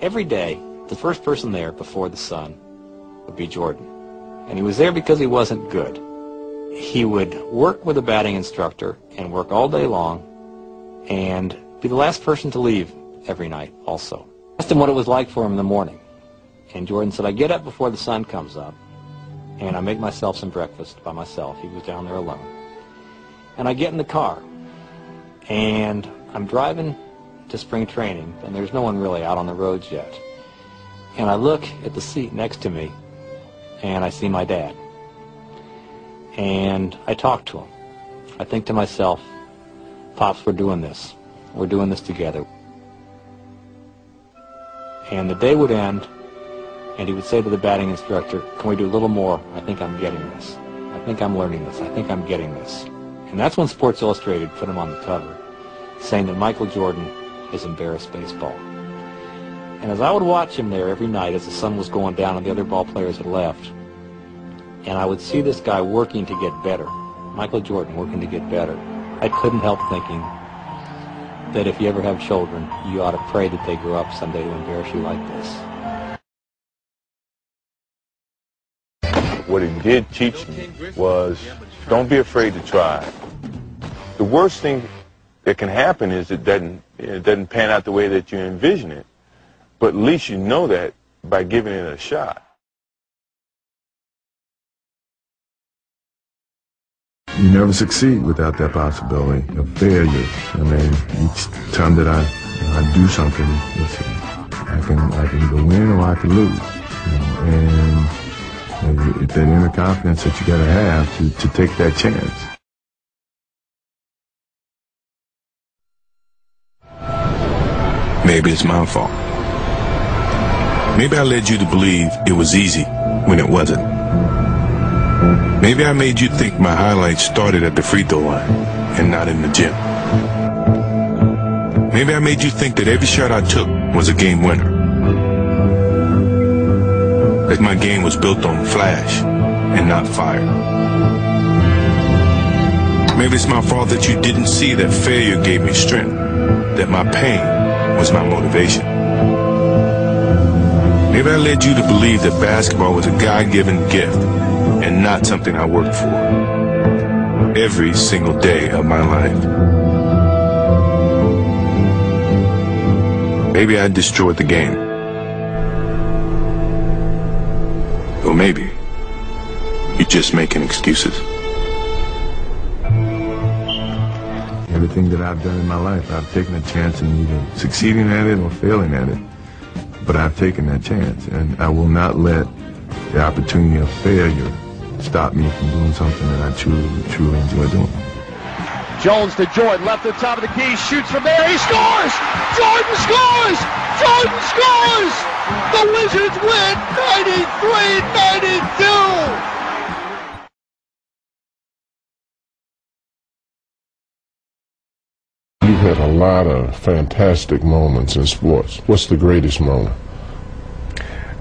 Every day, the first person there before the sun would be Jordan. And he was there because he wasn't good. He would work with a batting instructor and work all day long and be the last person to leave every night also. I asked him what it was like for him in the morning. And Jordan said, I get up before the sun comes up and I make myself some breakfast by myself. He was down there alone. And I get in the car and I'm driving to spring training, and there's no one really out on the roads yet. And I look at the seat next to me, and I see my dad. And I talk to him. I think to myself, Pops, we're doing this. We're doing this together. And the day would end, and he would say to the batting instructor, can we do a little more? I think I'm getting this. I think I'm learning this. I think I'm getting this. And that's when Sports Illustrated put him on the cover, saying that Michael Jordan is embarrassed baseball. And as I would watch him there every night as the sun was going down and the other ball players had left, and I would see this guy working to get better, Michael Jordan working to get better, I couldn't help thinking that if you ever have children, you ought to pray that they grow up someday to embarrass you like this. What it did teach me was don't be afraid to try. The worst thing that can happen is it doesn't pan out the way that you envision it. But at least you know that by giving it a shot. You never succeed without that possibility of failure. I mean, each time that I do something, I can either win or I can lose. And that inner confidence that you got to have to take that chance. Maybe it's my fault. Maybe I led you to believe it was easy when it wasn't. Maybe I made you think my highlights started at the free throw line and not in the gym. Maybe I made you think that every shot I took was a game winner. That my game was built on flash and not fire. Maybe it's my fault that you didn't see that failure gave me strength, that my pain was my motivation. Maybe I led you to believe that basketball was a God-given gift and not something I worked for every single day of my life. Maybe I destroyed the game. Or maybe you're just making excuses. Everything that I've done in my life, I've taken a chance in either succeeding at it or failing at it. But I've taken that chance, and I will not let the opportunity of failure stop me from doing something that I truly enjoy doing. Jones to Jordan, left at the top of the key, shoots from there, he scores! Jordan scores! Jordan scores! The Wizards win 93-92! You've had a lot of fantastic moments in sports. What's the greatest moment?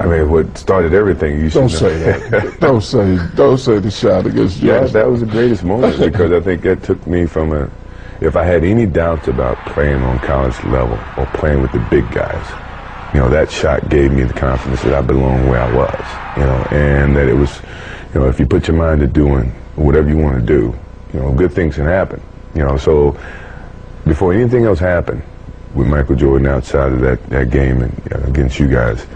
I mean, what started everything, you should Don't say that. Don't say the shot against Jordan. Yeah, that was the greatest moment because I think that took me from if I had any doubts about playing on college level or playing with the big guys, that shot gave me the confidence that I belonged where I was, and that it was, if you put your mind to doing whatever you want to do, good things can happen, so before anything else happened with Michael Jordan outside of that game and against you guys,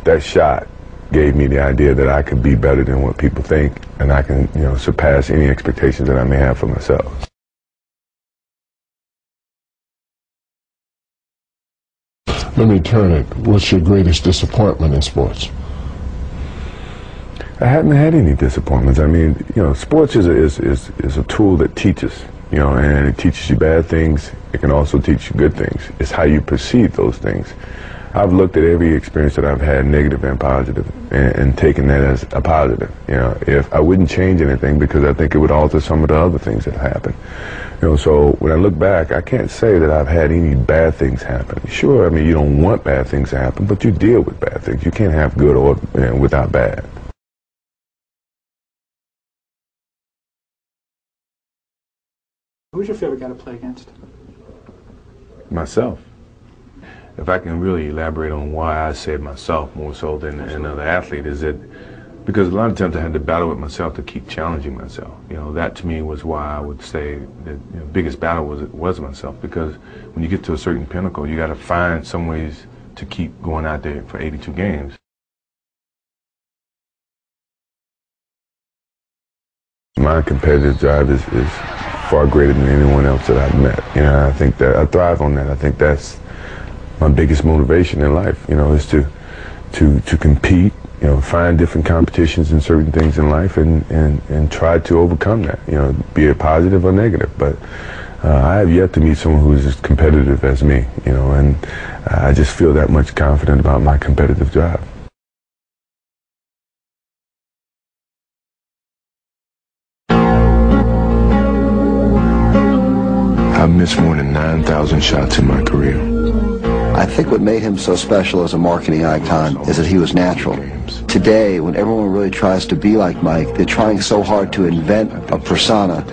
that shot gave me the idea that I could be better than what people think, and I can, surpass any expectations that I may have for myself. Let me turn it. What's your greatest disappointment in sports? I haven't had any disappointments. I mean, sports is a tool that teaches, and it teaches you bad things. It can also teach you good things. It's how you perceive those things. I've looked at every experience that I've had, negative and positive, and taken that as a positive. If I wouldn't change anything because I think it would alter some of the other things that happened. So when I look back, I can't say that I've had any bad things happen. Sure, I mean, you don't want bad things to happen, but you deal with bad things. You can't have good or without bad. Who's your favorite guy to play against? Myself. if I can really elaborate on why I said myself more so than another athlete, is that because a lot of times I had to battle with myself to keep challenging myself. You know, that to me was why I would say that the biggest battle was myself, because when you get to a certain pinnacle, you got to find some ways to keep going out there for 82 games. My competitive drive is far greater than anyone else that I've met. You know, I think that I thrive on that. I think that's my biggest motivation in life. You know, is to compete. You know, find different competitions in certain things in life and try to overcome that. You know, be it positive or negative. But I have yet to meet someone who is as competitive as me. You know, and I just feel that much confident about my competitive drive. I've missed more than 9,000 shots in my career. I think what made him so special as a marketing icon is that he was natural. Today, when everyone really tries to be like Mike, they're trying so hard to invent a persona.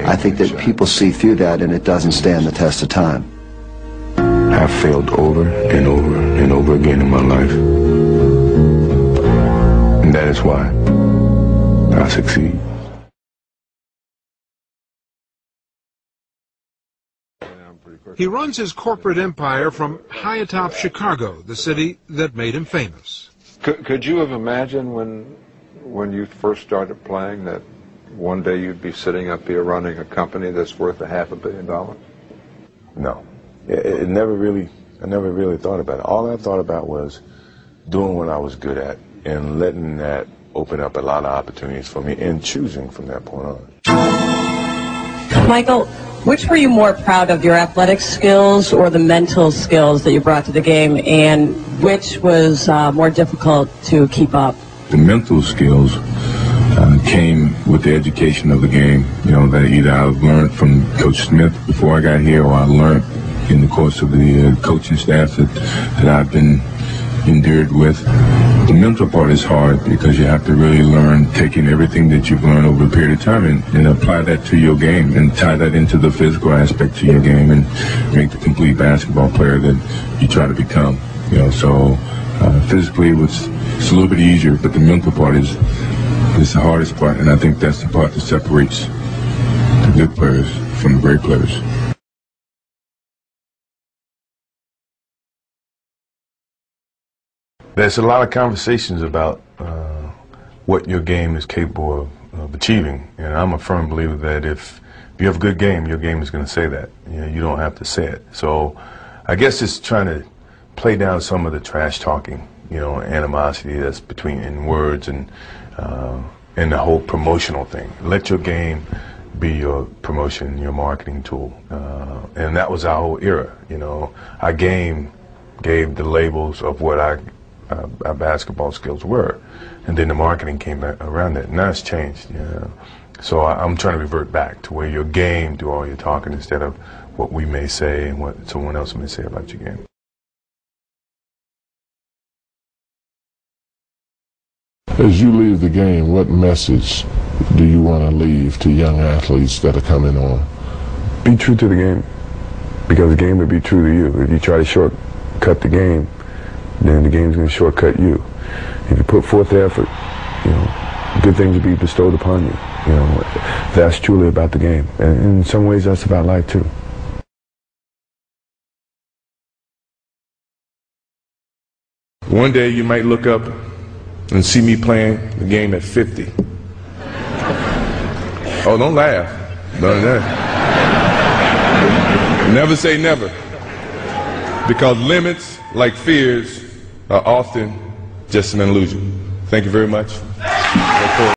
I think that people see through that and it doesn't stand the test of time. I've failed over and over and over again in my life. And that is why I succeed. He runs his corporate empire from high atop Chicago, the city that made him famous. Could you have imagined when you first started playing that one day you'd be sitting up here running a company that's worth $500 million? No. I never really thought about it. All I thought about was doing what I was good at and letting that open up a lot of opportunities for me and choosing from that point on. Michael, which were you more proud of, your athletic skills or the mental skills that you brought to the game, and which was more difficult to keep up? The mental skills came with the education of the game, you know, that either I've learned from Coach Smith before I got here, or I learned in the course of the coaching staff that I've been endured with. The mental part is hard because you have to really learn taking everything that you've learned over a period of time and apply that to your game and tie that into the physical aspect to your game and make the complete basketball player that you try to become. You know, so physically it's a little bit easier, but the mental part is the hardest part, and I think that's the part that separates the good players from the great players. There's a lot of conversations about what your game is capable of achieving, and I'm a firm believer that if you have a good game, your game is going to say that. You know, you don't have to say it. So I guess it's trying to play down some of the trash talking, you know, animosity that's in words and the whole promotional thing. Let your game be your promotion, your marketing tool, and that was our whole era. You know, our game gave the labels of what our basketball skills were, and then the marketing came back around that. Now it's changed, you know? So I'm trying to revert back to where your game do all your talking instead of what we may say and what someone else may say about your game. As you leave the game, what message do you want to leave to young athletes that are coming on? Be true to the game, because the game will be true to you. If you try to shortcut the game, then the game's going to shortcut you. If you put forth the effort, you know, good things will be bestowed upon you. You know, that's truly about the game. And in some ways, that's about life, too. One day you might look up and see me playing the game at 50. Oh, don't laugh. No. Never say never. Because limits, like fears, are often just an illusion. Thank you very much.